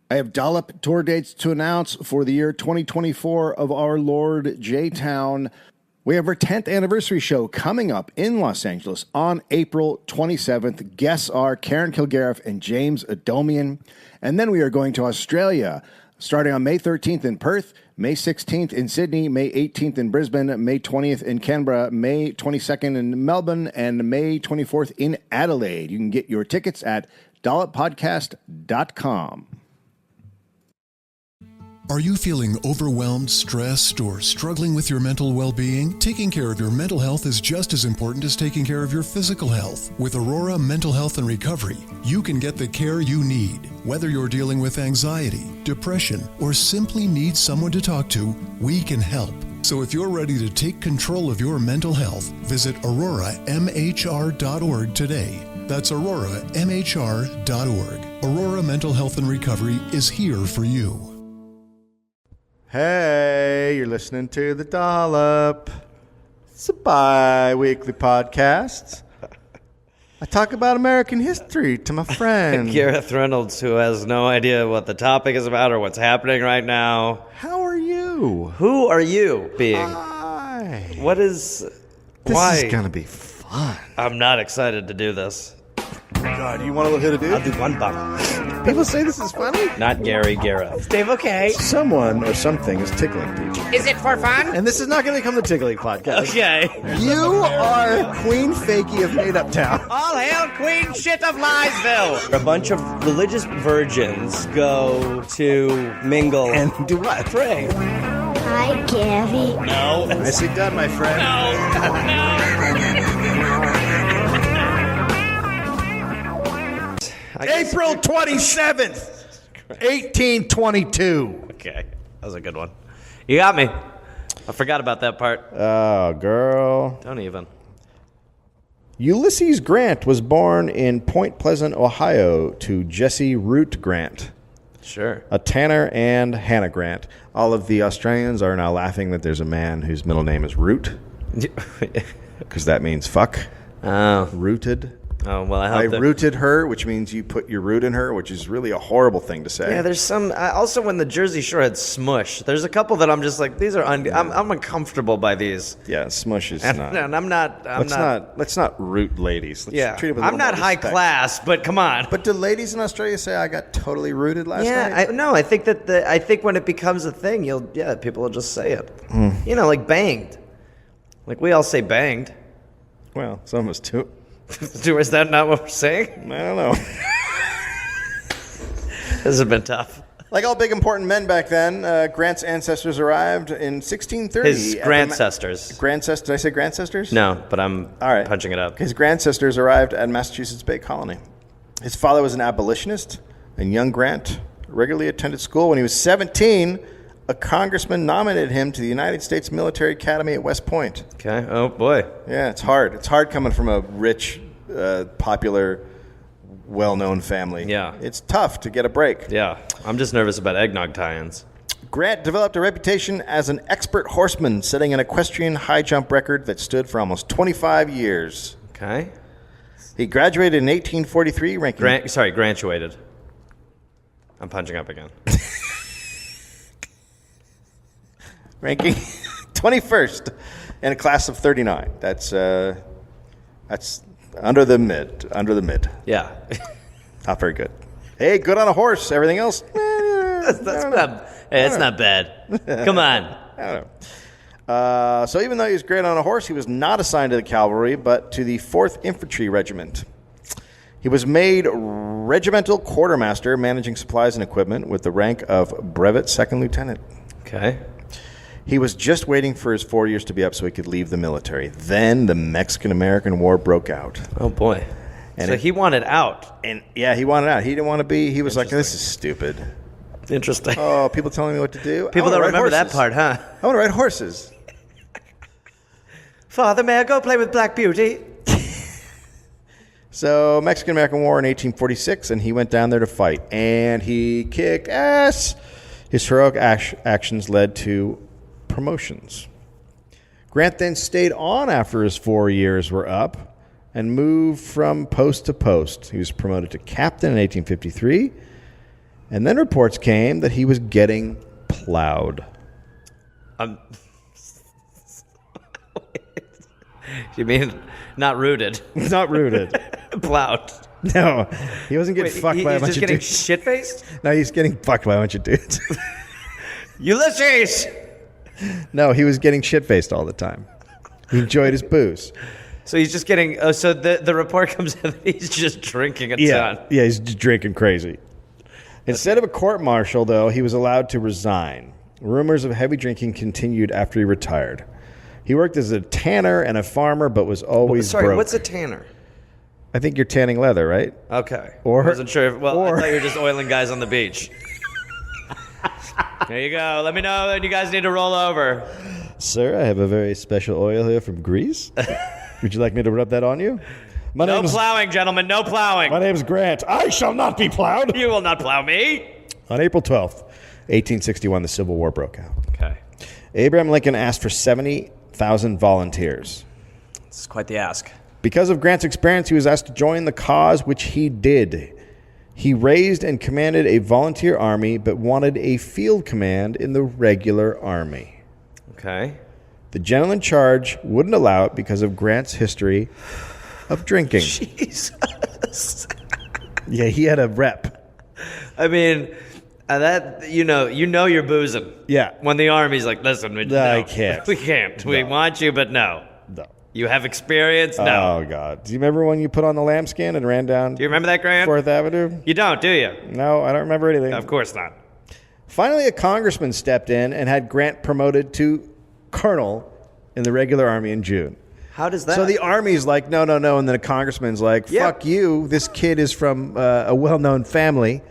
I have Dollop tour dates to announce for the year 2024 of our Lord J-Town. We have our 10th anniversary show coming up in Los Angeles on April 27th. Guests are Karen Kilgariff and James Adomian. And then we are going to Australia, starting on May 13th in Perth, May 16th in Sydney, May 18th in Brisbane, May 20th in Canberra, May 22nd in Melbourne, and May 24th in Adelaide. You can get your tickets at dolloppodcast.com. Are you feeling overwhelmed, stressed, or struggling with your mental well-being? Taking care of your mental health is just as important as taking care of your physical health. With Aurora Mental Health and Recovery, you can get the care you need. Whether you're dealing with anxiety, depression, or simply need someone to talk to, we can help. So if you're ready to take control of your mental health, visit auroramhr.org today. That's auroramhr.org. Aurora Mental Health and Recovery is here for you. Hey, you're listening to The Dollop. It's a bi-weekly podcast. I talk about American history to my friend Gareth Reynolds, who has no idea what the topic is about or what's happening right now. How are you? Who are you being? Hi. What is... This is going to be fun. I'm not excited to do this. God, you want to hit a dude? I'll do one bump. People say this is funny? Not Gary Gareth. Dave, okay. Someone or something is tickling people. Is it for fun? And this is not going to become the Tickling Podcast. Okay. You are Queen Fakey of Made Up Town. All hail Queen Shit of Liesville. A bunch of religious virgins go to mingle And do what? pray. Hi, Gary. No. Nicely done, my friend. April 27th, 1822. Okay. That was a good one. You got me. I forgot about that part. Oh, girl. Don't even. Ulysses Grant was born in Point Pleasant, Ohio, to Jesse Root Grant, Sure. a tanner, and Hannah Grant. All of the Australians are now laughing that there's a man whose middle name is Root, because that means fuck. Oh. Rooted. Oh, well, I I hope that... rooted her, which means you put your root in her, which is really a horrible thing to say. Yeah, there's some... also, when the Jersey Shore had smush, there's a couple that I'm just like, these are... I'm uncomfortable by these. Yeah, smush is And, not. and I'm not... Let's not root ladies. Let's treat it with a I'm little not more high respect. class, but come on. But do ladies in Australia say I got totally rooted last night? I think that I think when it becomes a thing, people will just say it. You know, like banged. Like we all say banged. Well, some of us too. Is that not what we're saying? I don't know. This has been tough. Like all big important men back then, Grant's ancestors arrived in 1630. His grandcestors. Did I say grandcestors? No, but I'm All right. punching it up. His grandcestors arrived at Massachusetts Bay Colony. His father was an abolitionist, and young Grant regularly attended school. When he was 17, a congressman nominated him to the United States Military Academy at West Point. Okay. Oh, boy. Yeah, it's hard. It's hard coming from a rich, popular, well-known family. Yeah. It's tough to get a break. Yeah. I'm just nervous about eggnog tie-ins. Grant developed a reputation as an expert horseman, setting an equestrian high jump record that stood for almost 25 years. Okay. He graduated in 1843, ranking... Graduated. I'm punching up again. ranking 21st in a class of 39. That's under the mid. Yeah. Not very good. Hey, good on a horse. Everything else? It's not bad. Come on. I don't know. So even though he was great on a horse, he was not assigned to the cavalry, but to the 4th Infantry Regiment. He was made regimental quartermaster, managing supplies and equipment, with the rank of brevet second lieutenant. Okay. He was just waiting for his 4 years to be up so he could leave the military. Then the Mexican-American War broke out. Oh, boy. And so he wanted out. And yeah, he wanted out. He didn't want to be. He was like, this is stupid. Interesting. Oh, people telling me what to do? People don't remember that part, huh? I want to ride horses. Father, may I go play with Black Beauty? So, Mexican-American War in 1846, and he went down there to fight. And he kicked ass. His heroic actions led to promotions. Grant then stayed on after his 4 years were up and moved from post to post. He was promoted to captain in 1853 And then reports came that he was getting plowed. You mean not rooted? Not rooted. Plowed. No, he wasn't getting fucked by a bunch of dudes. He's just getting shit-faced? No, he's getting fucked by a bunch of dudes. Ulysses! No, he was getting shit-faced all the time. He enjoyed his booze. So he's just getting... so the report comes in that he's just drinking a ton. Yeah, he's just drinking crazy. Instead of a court-martial, though, he was allowed to resign. Rumors of heavy drinking continued after he retired. He worked as a tanner and a farmer, but was always broke. What's a tanner? I think you're tanning leather, right? Okay. I wasn't sure. I thought you were just oiling guys on the beach. There you go. Let me know when you guys need to roll over. Sir, I have a very special oil here from Greece. Would you like me to rub that on you? No plowing, gentlemen. No plowing. My name's Grant. I shall not be plowed. You will not plow me. On April 12th, 1861, the Civil War broke out. Okay. Abraham Lincoln asked for 70,000 volunteers. This is quite the ask. Because of Grant's experience, he was asked to join the cause, which he did. He raised and commanded a volunteer army, but wanted a field command in the regular army. Okay. The general in charge wouldn't allow it because of Grant's history of drinking. Jesus. Yeah, he had a rep. I mean, that you know you're boozing. Yeah. When the army's like, listen, I can't. We can't. We want you, but no. No. You have experience? No. Oh, God. Do you remember when you put on the lambskin and ran down Do you remember that, Grant? 4th Avenue? You don't, do you? No, I don't remember anything. Of course not. Finally, a congressman stepped in and had Grant promoted to colonel in the regular army in June. How does that? So the army's like, no, and then a congressman's like, fuck you. This kid is from a well-known family.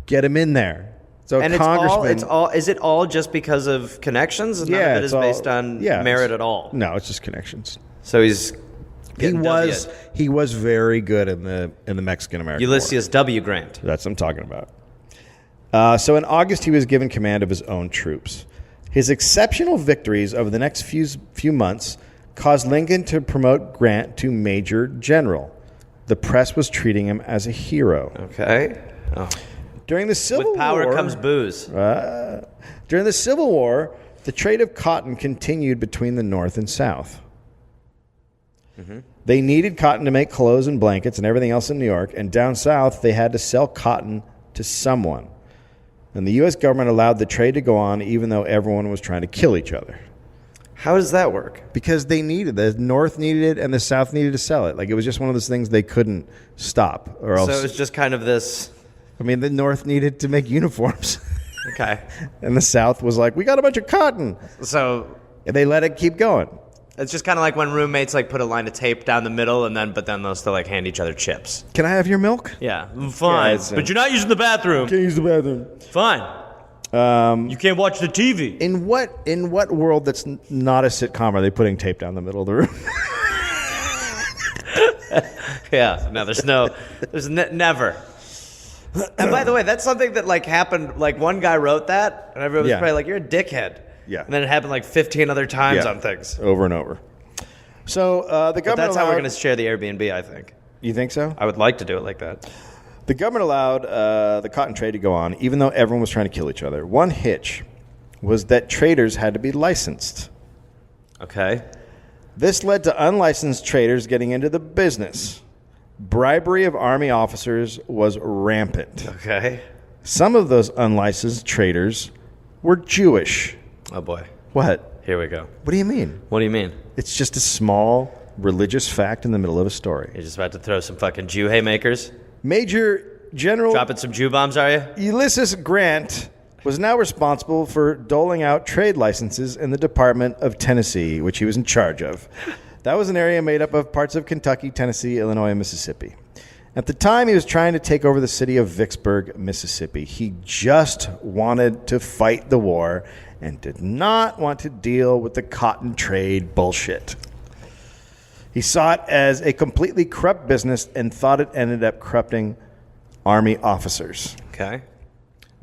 Get him in there. So and congressman, it's all. Is it all just because of connections? None of it is based on merit at all. No, it's just connections. So he's He was very good in the Mexican American Ulysses War. W. Grant. That's what I'm talking about. So in August, he was given command of his own troops. His exceptional victories over the next few months caused Lincoln to promote Grant to Major General. The press was treating him as a hero. Okay. Oh. During the Civil War... With power comes booze. During the Civil War, the trade of cotton continued between the North and South. Mm-hmm. They needed cotton to make clothes and blankets and everything else in New York, and down south, they had to sell cotton to someone. And the U.S. government allowed the trade to go on even though everyone was trying to kill each other. How does that work? Because they needed it. The North needed it, and the South needed to sell it. Like, it was just one of those things they couldn't stop, or else... So it was just kind of this... I mean, the North needed to make uniforms. Okay. And the South was like, we got a bunch of cotton. So... And they let it keep going. It's just kind of like when roommates like put a line of tape down the middle, but then they'll still like hand each other chips. Can I have your milk? Yeah, fine. Yeah, but you're not using the bathroom. Can't use the bathroom. Fine. You can't watch the TV. In what world that's not a sitcom are they putting tape down the middle of the room? Yeah, no, there's never. And by the way, that's something that like happened. Like one guy wrote that, and everyone was probably like, "You're a dickhead." Yeah. And then it happened like 15 other times on things. Over and over. So the government. But that's how we're going to share the Airbnb, I think. You think so? I would like to do it like that. The government allowed the cotton trade to go on, even though everyone was trying to kill each other. One hitch was that traders had to be licensed. Okay. This led to unlicensed traders getting into the business. Bribery of army officers was rampant. Okay. Some of those unlicensed traders were Jewish. Oh, boy. What? Here we go. What do you mean? What do you mean? It's just a small religious fact in the middle of a story. You're just about to throw some fucking Jew haymakers? Major General Dropping some Jew bombs, are you? Ulysses Grant was now responsible for doling out trade licenses in the Department of Tennessee, which he was in charge of. That was an area made up of parts of Kentucky, Tennessee, Illinois, and Mississippi. At the time, he was trying to take over the city of Vicksburg, Mississippi. He just wanted to fight the war and did not want to deal with the cotton trade bullshit. He saw it as a completely corrupt business and thought it ended up corrupting army officers. Okay.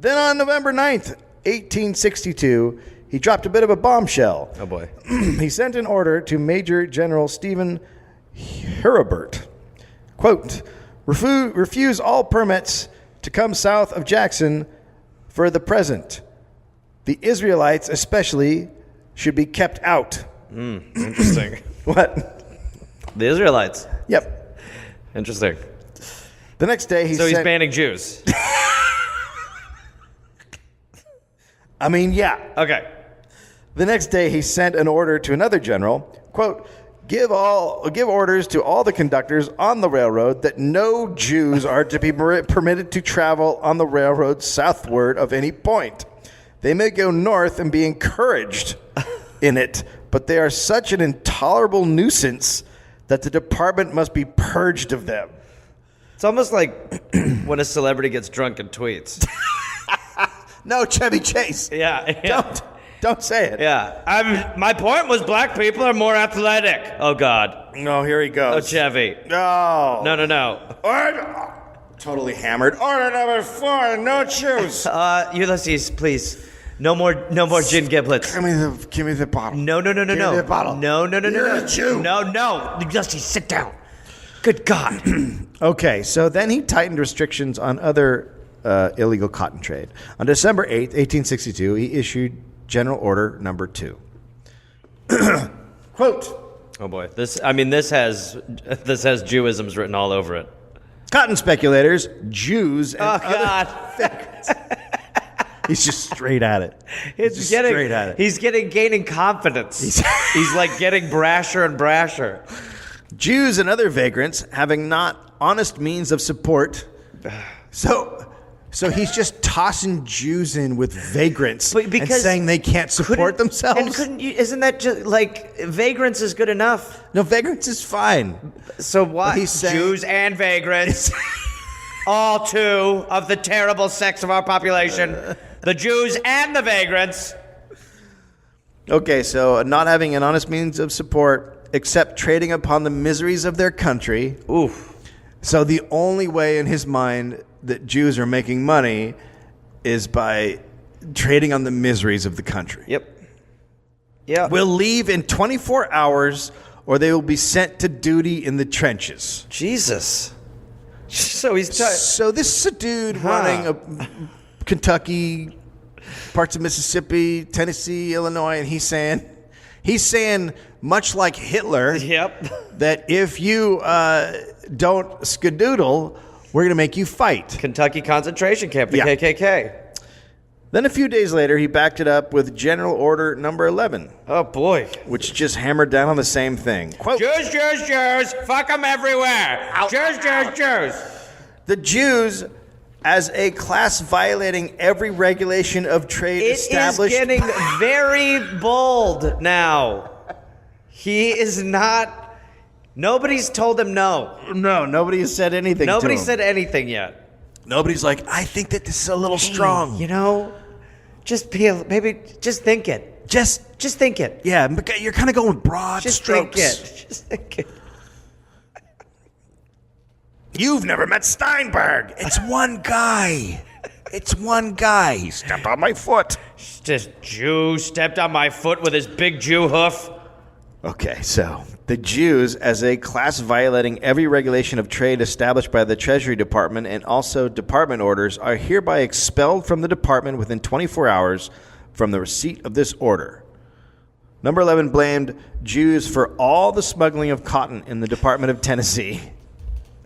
Then on November 9th, 1862, he dropped a bit of a bombshell. Oh, boy. He sent an order to Major General Stephen Hurlburt. Quote, refuse all permits to come south of Jackson for the present. The Israelites especially should be kept out. Interesting. What? The Israelites. Yep. Interesting. The next day he's banning Jews. I mean, yeah. Okay. The next day he sent an order to another general, quote, give orders to all the conductors on the railroad that no Jews are to be permitted to travel on the railroad southward of any point. They may go north and be encouraged in it, but they are such an intolerable nuisance that the department must be purged of them. It's almost like when a celebrity gets drunk and tweets. No, Chevy Chase. Yeah. Don't say it. Yeah. My point was black people are more athletic. Oh, God. No, here he goes. Oh, Chevy. No. No. Totally hammered. Order number 4, no Jews. Ulysses, please. No more gin giblets. Give me the bottle. No. Give me the bottle. No. You're a Jew. No. Ulysses, sit down. Good God. Okay, so then he tightened restrictions on other illegal cotton trade. On December 8th, 1862, he issued General Order Number 2. Quote. Oh boy, this has Jewisms written all over it. Cotton speculators, Jews, and God. He's just straight at it. He's gaining confidence. He's like getting brasher and brasher. Jews and other vagrants having not honest means of support. So he's just tossing Jews in with vagrants and saying they can't support themselves. And isn't that just like vagrants is good enough? No, vagrants is fine. So why he's saying, Jews and vagrants, all two of the terrible sects of our population, the Jews and the vagrants. Okay, so not having an honest means of support except trading upon the miseries of their country. Oof. So the only way in his mind that Jews are making money is by trading on the miseries of the country. Yep. Yeah. Will leave in 24 hours or they will be sent to duty in the trenches. Jesus. So so this is a dude running Kentucky, parts of Mississippi, Tennessee, Illinois, and he's saying much like Hitler, that if you don't skedoodle, we're going to make you fight. Kentucky concentration camp, the KKK. Then a few days later, he backed it up with General Order Number 11. Oh, boy. Which just hammered down on the same thing. Quote, Jews, fuck them everywhere. Jews. The Jews, as a class violating every regulation of trade established... It is getting very bold now. He is not... Nobody's told him no. No, nobody has said anything to him. Nobody said anything yet. Nobody's like, I think that this is a little strong. You know, maybe just think it. Just think it. Yeah, you're kind of going broad strokes. Just think it. You've never met Steinberg. It's one guy. He stepped on my foot. This Jew stepped on my foot with his big Jew hoof. Okay, so the Jews, as a class violating every regulation of trade established by the Treasury Department and also department orders, are hereby expelled from the department within 24 hours from the receipt of this order. Number 11 blamed Jews for all the smuggling of cotton in the Department of Tennessee.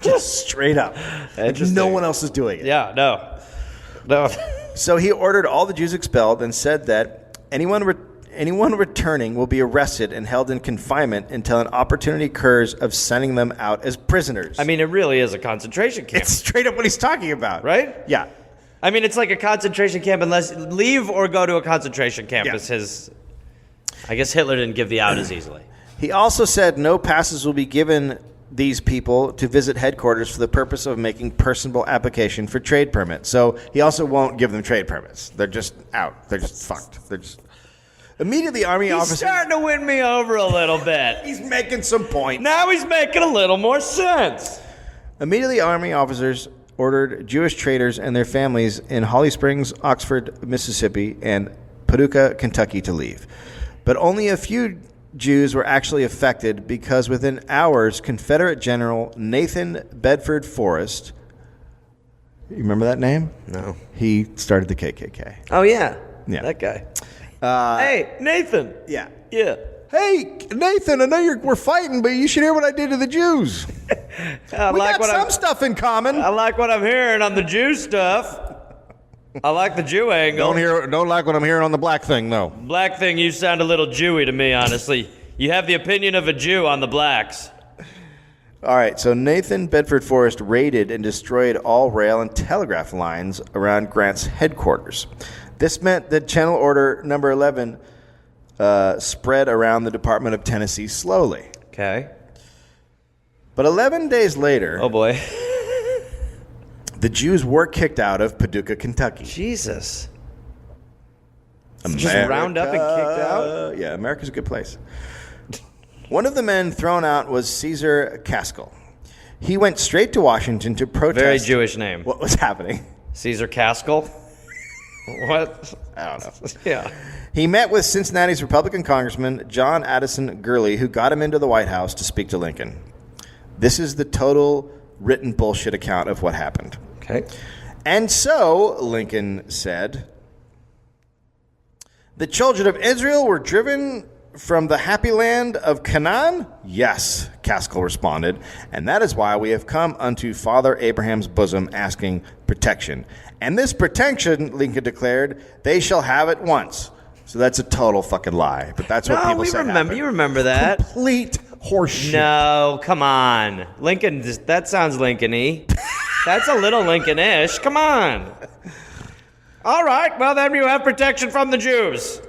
Just straight up. No one else is doing it. Yeah, no. So he ordered all the Jews expelled and said that anyone returning will be arrested and held in confinement until an opportunity occurs of sending them out as prisoners. I mean, it really is a concentration camp. It's straight up what he's talking about. Right? Yeah. I mean, it's like a concentration camp unless leave or go to a concentration camp is his... I guess Hitler didn't give the out as easily. He also said no passes will be given these people to visit headquarters for the purpose of making personal application for trade permits. So he also won't give them trade permits. They're just out. They're just fucked. They're just... Immediately, Army officers... He's starting to win me over a little bit. He's making some point. Now he's making a little more sense. Immediately, Army officers ordered Jewish traders and their families in Holly Springs, Oxford, Mississippi, and Paducah, Kentucky to leave. But only a few Jews were actually affected because within hours, Confederate General Nathan Bedford Forrest... You remember that name? No. He started the KKK. Oh, yeah. Yeah. That guy. Hey, Nathan. Yeah. Yeah. Hey, Nathan, I know we're fighting, but you should hear what I did to the Jews. We got some stuff in common. I like what I'm hearing on the Jew stuff. I like the Jew angle. Don't like what I'm hearing on the black thing, though. Black thing, you sound a little Jewy to me, honestly. You have the opinion of a Jew on the blacks. All right, so Nathan Bedford Forrest raided and destroyed all rail and telegraph lines around Grant's headquarters. This meant that Channel Order Number 11 spread around the Department of Tennessee slowly. Okay. But 11 days later... Oh, boy. The Jews were kicked out of Paducah, Kentucky. Jesus. America. Just round up and kicked out? Yeah, America's a good place. One of the men thrown out was Caesar Caskell. He went straight to Washington to protest. Very Jewish name. What was happening? Caesar Caskell? What? I don't know. Yeah. He met with Cincinnati's Republican Congressman John Addison Gurley, who got him into the White House to speak to Lincoln. This is the total written bullshit account of what happened. Okay. And so, Lincoln said, the children of Israel were driven from the happy land of Canaan? Yes, Caskell responded, and that is why we have come unto Father Abraham's bosom asking protection. And this protection, Lincoln declared, they shall have it once. So that's a total fucking lie, but that's what people say happened. You remember that. Complete horseshit. No, come on. Lincoln, that sounds Lincoln-y. That's a little Lincoln-ish. Come on. All right, well, then you have protection from the Jews.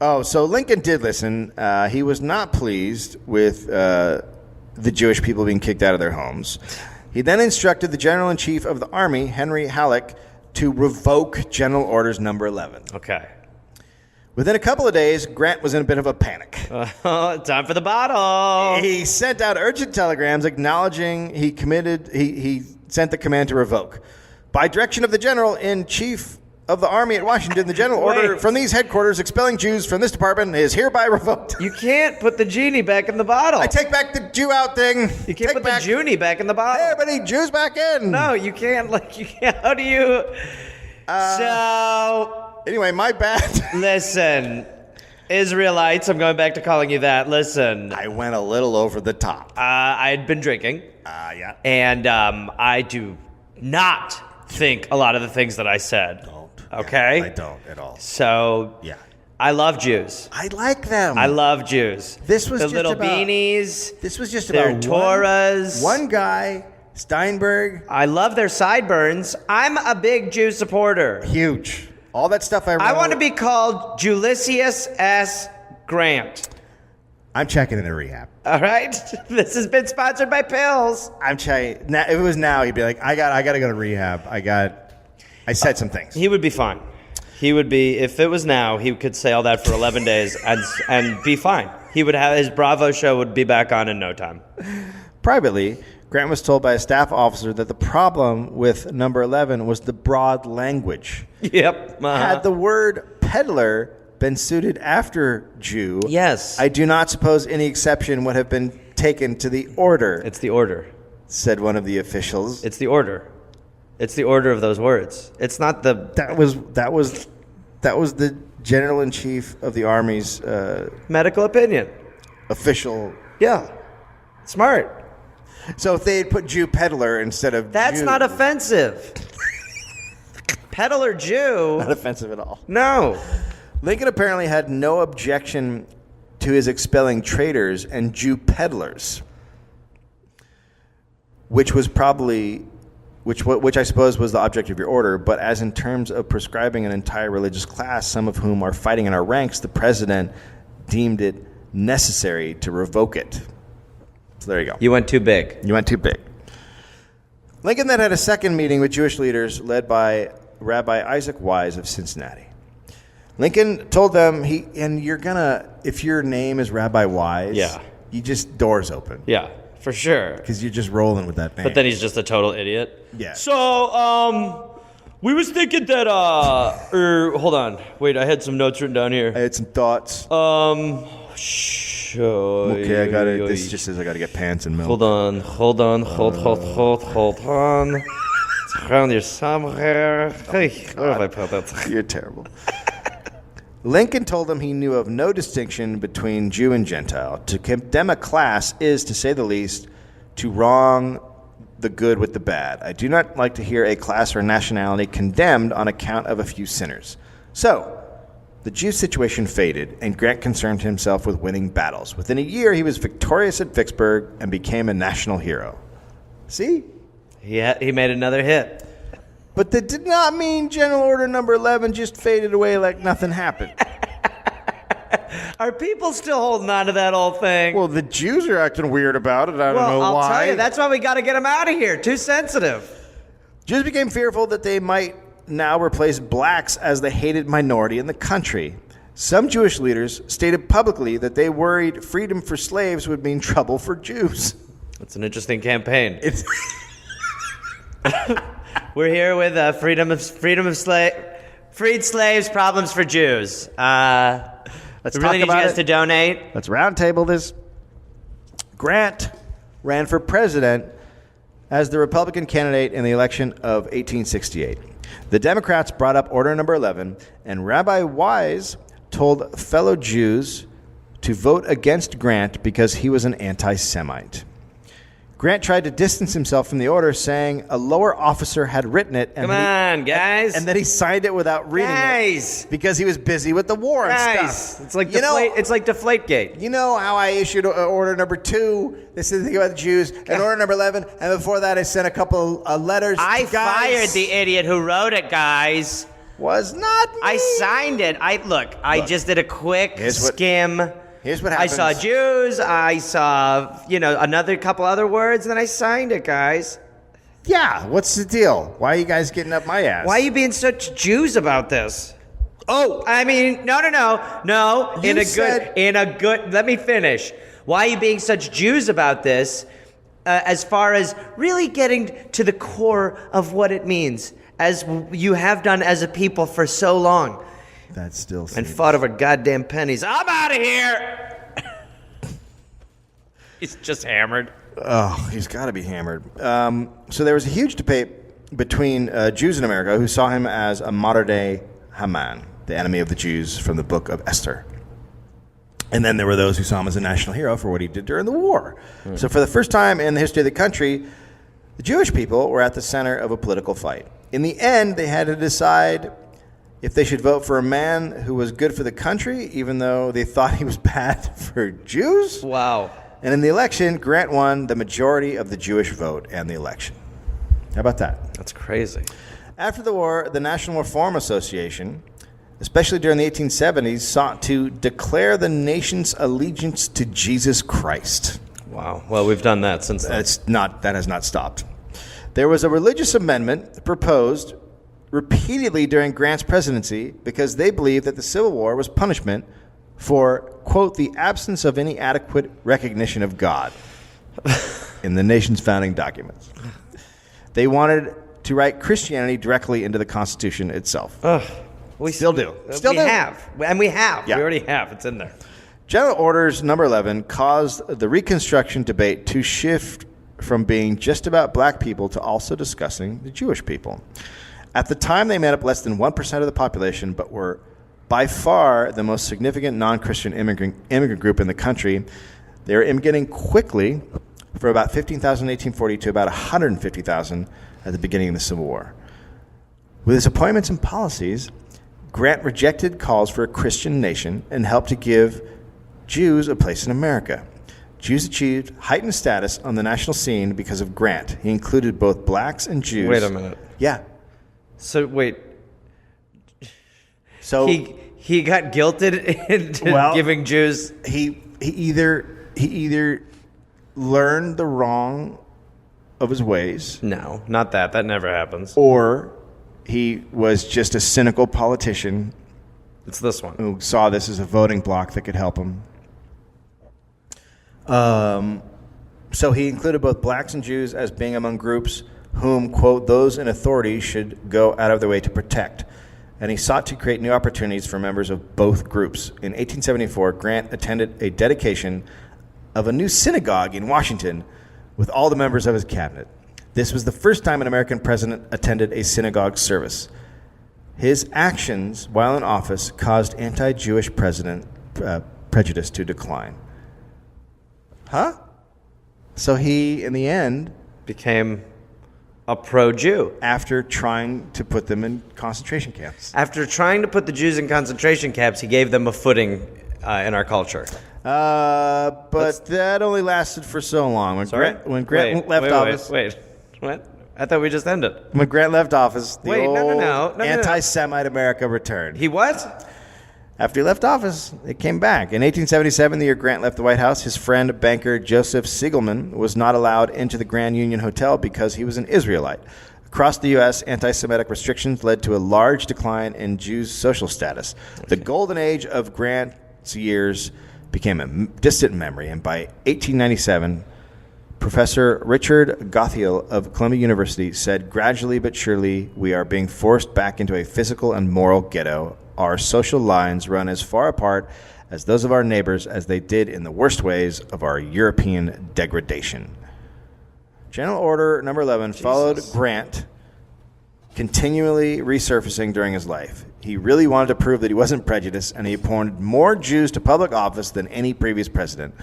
Oh, so Lincoln did listen. He was not pleased with the Jewish people being kicked out of their homes. He then instructed the General-in-Chief of the Army, Henry Halleck, to revoke General Orders Number 11. Okay. Within a couple of days, Grant was in a bit of a panic. Time for the bottle. He sent out urgent telegrams acknowledging he sent the command to revoke. By direction of the General-in-Chief of the Army at Washington, the general order from these headquarters expelling Jews from this department is hereby revoked. You can't put the genie back in the bottle. I take back the Jew out thing. You can't put the Junie back in the bottle. Hey, everybody, Jews back in. No, you can't. How do you? Anyway, my bad. Listen, Israelites, I'm going back to calling you that. Listen. I went a little over the top. I had been drinking. Yeah. And I do not think a lot of the things that I said. Don't. Okay? Yeah, I don't at all. So, yeah. I love Jews. I like them. I love Jews. This was the just little about, beanies. This was just their about Torahs. One guy, Steinberg. I love their sideburns. I'm a big Jew supporter. Huge. All that stuff I wrote. I want to be called Julicius S. Grant. I'm checking into rehab. All right? This has been sponsored by pills. I'm checking. Now, if it was now, he'd be like, I got to go to rehab. I said some things. He would be fine. He would be, if it was now, he could say all that for 11 days and be fine. He would have, his Bravo show would be back on in no time. Privately, Grant was told by a staff officer that the problem with number 11 was the broad language. Yep. Had the word peddler been suited after Jew, yes, I do not suppose any exception would have been taken to the order. It's the order, said one of the officials. It's the order. It's the order of those words. It's not the... That was the General-in-Chief of the Army's... medical opinion. Official... Yeah. Smart. So if they had put Jew peddler instead of That's Jew, not offensive. Peddler Jew... Not offensive at all. No. Lincoln apparently had no objection to his expelling traitors and Jew peddlers, which I suppose was the object of your order, but as in terms of prescribing an entire religious class, some of whom are fighting in our ranks, the president deemed it necessary to revoke it. So there you go. You went too big. Lincoln then had a second meeting with Jewish leaders led by Rabbi Isaac Wise of Cincinnati. Lincoln told them, if your name is Rabbi Wise, you just, doors open. Yeah. For sure. Because you're just rolling with that name. But then he's just a total idiot. Yeah. So, we was thinking that, hold on. Wait, I had some notes written down here. I had some thoughts. Okay, I got it. This just says I got to get pants and milk. Hold on. Around your somewhere. Hey, where have I put that? You're terrible. Lincoln told him he knew of no distinction between Jew and Gentile. To condemn a class is, to say the least, to wrong the good with the bad. I do not like to hear a class or nationality condemned on account of a few sinners. So, the Jew situation faded, and Grant concerned himself with winning battles. Within a year, he was victorious at Vicksburg and became a national hero. See? He made another hit. But that did not mean General Order Number 11 just faded away like nothing happened. Are people still holding on to that old thing? Well, the Jews are acting weird about it. I don't know I'll why. tell you, that's why we got to get them out of here. Too sensitive. Jews became fearful that they might now replace blacks as the hated minority in the country. Some Jewish leaders stated publicly that they worried freedom for slaves would mean trouble for Jews. That's an interesting campaign. We're here with freed slaves, problems for Jews. Let's we talk really need about you guys it. to donate. Let's roundtable this. Grant ran for president as the Republican candidate in the election of 1868. The Democrats brought up Order Number 11, and Rabbi Wise told fellow Jews to vote against Grant because he was an anti-Semite. Grant tried to distance himself from the order, saying a lower officer had written it. And Come on, guys. And that he signed it without reading it because he was busy with the war and stuff. It's like Deflategate. You know how I issued Order Number 2? This is the thing about the Jews. And Order Number 11. And before that, I sent a couple letters I to guys. fired the idiot who wrote it, guys. Was not me. I signed it. I just did a quick skim. Here's what I happens. saw Jews. I saw, another couple other words, and then I signed it, guys. Yeah, what's the deal? Why are you guys getting up my ass? Why are you being such Jews about this? Oh, I mean, no. You said- Let me finish. Why are you being such Jews about this? As far as really getting to the core of what it means, as you have done as a people for so long. That still seems... And fought over goddamn pennies. I'm out of here. He's just hammered. Oh, he's got to be hammered. So there was a huge debate between Jews in America who saw him as a modern-day Haman, the enemy of the Jews from the book of Esther. And then there were those who saw him as a national hero for what he did during the war. So for the first time in the history of the country, the Jewish people were at the center of a political fight. In the end, they had to decide if they should vote for a man who was good for the country, even though they thought he was bad for Jews. Wow. And in the election, Grant won the majority of the Jewish vote and the election. How about that? That's crazy. After the war, the National Reform Association, especially during the 1870s, sought to declare the nation's allegiance to Jesus Christ. Wow. Well, we've done that since then. That has not stopped. There was a religious amendment proposed repeatedly during Grant's presidency because they believed that the Civil War was punishment for, quote, the absence of any adequate recognition of God in the nation's founding documents. They wanted to write Christianity directly into the Constitution itself. We Still do. We have. And we have. Yeah. We already have. It's in there. General Orders Number 11 caused the Reconstruction debate to shift from being just about black people to also discussing the Jewish people. At the time, they made up less than 1% of the population, but were by far the most significant non-Christian immigrant group in the country. They were immigrating quickly from about 15,000 in 1840 to about 150,000 at the beginning of the Civil War. With his appointments and policies, Grant rejected calls for a Christian nation and helped to give Jews a place in America. Jews achieved heightened status on the national scene because of Grant. He included both blacks and Jews. Wait a minute. Yeah. So, wait. So he got guilted into giving Jews... He either learned the wrong of his ways. No, not that. That never happens. Or he was just a cynical politician. It's this one. Who saw this as a voting bloc that could help him. So he included both blacks and Jews as being among groups whom, quote, those in authority should go out of their way to protect. And he sought to create new opportunities for members of both groups. In 1874, Grant attended a dedication of a new synagogue in Washington with all the members of his cabinet. This was the first time an American president attended a synagogue service. His actions while in office caused anti-Jewish prejudice to decline. Huh? So he, in the end, became a pro-Jew. After trying to put them in concentration camps. After trying to put the Jews in concentration camps, he gave them a footing in our culture. But that only lasted for so long. When Grant left office... Wait. What? I thought we just ended. When Grant left office, the no, anti-Semite America returned. He what? After he left office, it came back. In 1877, the year Grant left the White House, his friend, banker Joseph Siegelman, was not allowed into the Grand Union Hotel because he was an Israelite. Across the U.S., anti-Semitic restrictions led to a large decline in Jews' social status. The golden age of Grant's years became a distant memory, and by 1897, Professor Richard Gothiel of Columbia University said, "Gradually but surely, we are being forced back into a physical and moral ghetto. Our social lines run as far apart as those of our neighbors as they did in the worst ways of our European degradation." General Order Number 11 followed Grant, continually resurfacing during his life. He really wanted to prove that he wasn't prejudiced, and he appointed more Jews to public office than any previous president.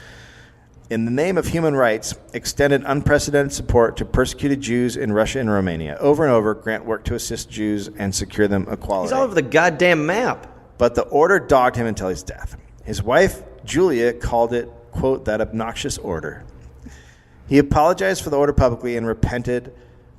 In the name of human rights, extended unprecedented support to persecuted Jews in Russia and Romania. Over and over, Grant worked to assist Jews and secure them equality. He's all over the goddamn map. But the order dogged him until his death. His wife, Julia, called it, quote, that obnoxious order. He apologized for the order publicly and repented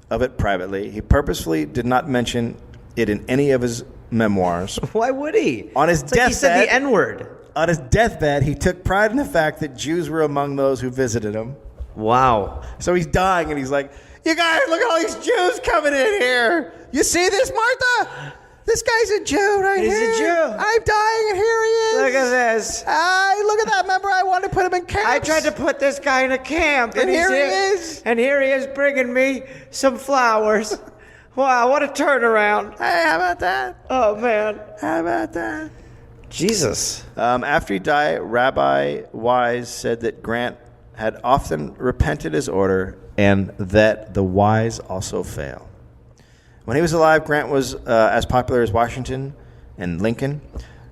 of it privately. He purposefully did not mention it in any of his memoirs. Why would he? On his deathbed, he said the N-word. On his deathbed, he took pride in the fact that Jews were among those who visited him. Wow. So he's dying, and he's like, "You guys, look at all these Jews coming in here. You see this, Martha? This guy's a Jew right here. He's a Jew. I'm dying, and here he is. Look at this. Look at that. Remember, I wanted to put him in camps. I tried to put this guy in a camp. And here he is. And here he is bringing me some flowers. Wow, what a turnaround. Hey, how about that? Oh, man. How about that? Jesus. After he died, Rabbi Wise said that Grant had often repented his order and that the wise also fail. When he was alive, Grant was as popular as Washington and Lincoln,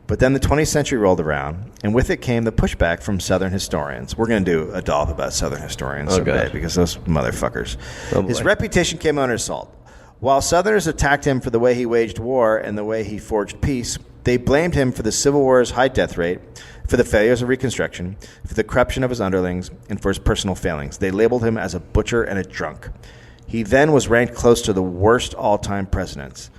but then the 20th century rolled around, and with it came the pushback from Southern historians. We're going to do a dollop about Southern historians someday because those motherfuckers. His reputation came under assault. While Southerners attacked him for the way he waged war and the way he forged peace, they blamed him for the Civil War's high death rate, for the failures of Reconstruction, for the corruption of his underlings, and for his personal failings. They labeled him as a butcher and a drunk. He then was ranked close to the worst all-time presidents.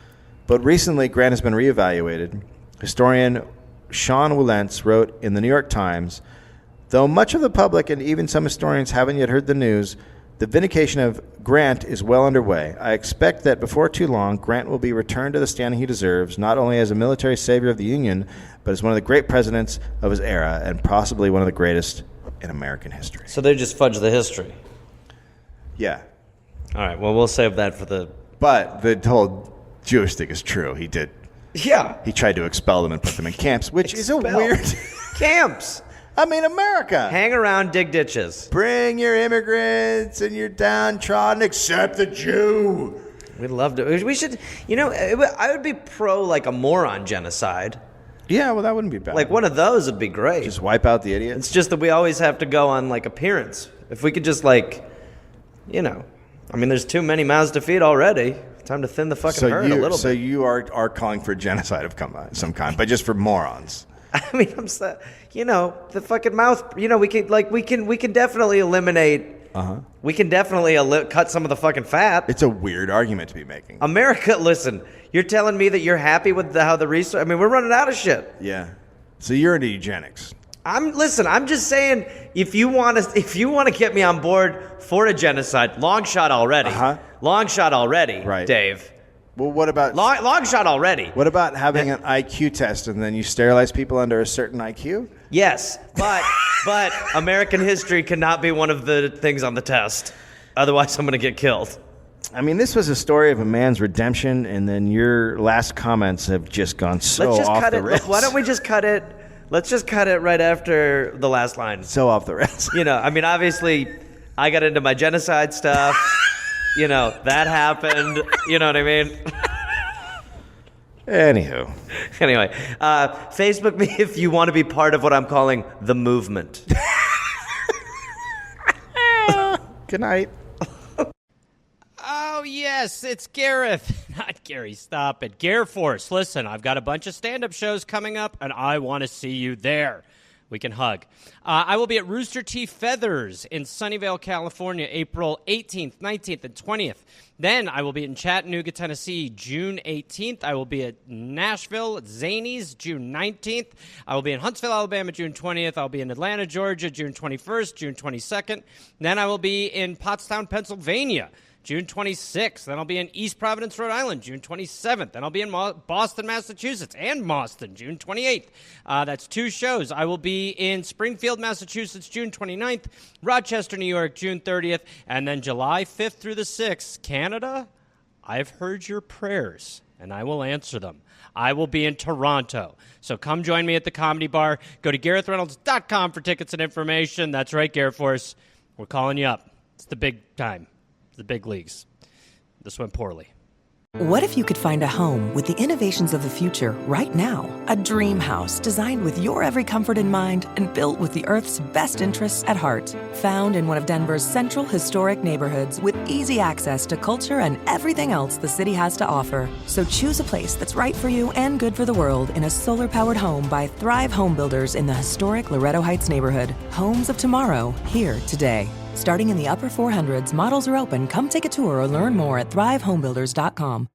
But recently, Grant has been reevaluated. Historian Sean Wilentz wrote in the New York Times, "Though much of the public and even some historians haven't yet heard the news, the vindication of Grant is well underway. I expect that before too long, Grant will be returned to the standing he deserves, not only as a military savior of the Union, but as one of the great presidents of his era, and possibly one of the greatest in American history." So they just fudged the history. Yeah. All right, well, we'll save that for the... But the whole Jewish thing is true. He did. Yeah. He tried to expel them and put them in camps, which is a weird... Camps. I mean, America. Hang around, dig ditches. Bring your immigrants and your downtrodden, except the Jew. We'd love to. We should, I would be pro, like, a moron genocide. Yeah, well, that wouldn't be bad. Like, one of those would be great. Just wipe out the idiots. It's just that we always have to go on, like, appearance. If we could just, like, there's too many mouths to feed already. Time to thin the fucking herd a little bit. So you are calling for genocide of some kind, but just for morons. I mean, the fucking mouth. We can definitely eliminate. We can definitely cut some of the fucking fat. It's a weird argument to be making. America, listen. You're telling me that you're happy with how the research. I mean, we're running out of shit. Yeah. So you're into eugenics. I'm just saying, if you want to get me on board for a genocide, long shot already. Long shot already, right, Dave. Well, what about... Long shot already. What about having an IQ test and then you sterilize people under a certain IQ? Yes, but American history cannot be one of the things on the test. Otherwise, I'm going to get killed. I mean, this was a story of a man's redemption, and then your last comments have just gone off the rails. Why don't we just cut it? Let's just cut it right after the last line. So off the rails. Obviously, I got into my genocide stuff. that happened. You know what I mean? Anywho. Anyway, Facebook me if you want to be part of what I'm calling the movement. Good night. Oh, yes, it's Gareth. Not Gary, stop it. Gare Force, listen, I've got a bunch of stand-up shows coming up, and I want to see you there. We can hug. I will be at Rooster Teeth Feathers in Sunnyvale, California, April 18th, 19th, and 20th. Then I will be in Chattanooga, Tennessee, June 18th. I will be at Nashville at Zanies, June 19th. I will be in Huntsville, Alabama, June 20th. I'll be in Atlanta, Georgia, June 21st, June 22nd. Then I will be in Pottstown, Pennsylvania, June 26th. Then I'll be in East Providence, Rhode Island, June 27th. Then I'll be in Boston, Massachusetts, and Boston, June 28th. That's 2 shows. I will be in Springfield, Massachusetts, June 29th, Rochester, New York, June 30th, and then July 5th through the 6th. Canada, I've heard your prayers, and I will answer them. I will be in Toronto. So come join me at the Comedy Bar. Go to GarethReynolds.com for tickets and information. That's right, Gare Force. We're calling you up. It's the big time. The big leagues. This went poorly. What if you could find a home with the innovations of the future right now? A dream house designed with your every comfort in mind and built with the Earth's best interests at heart. Found in one of Denver's central historic neighborhoods with easy access to culture and everything else the city has to offer. So choose a place that's right for you and good for the world in a solar-powered home by Thrive Home Builders in the historic Loretto Heights neighborhood. Homes of tomorrow, here today. Starting in the upper 400s, models are open. Come take a tour or learn more at thrivehomebuilders.com.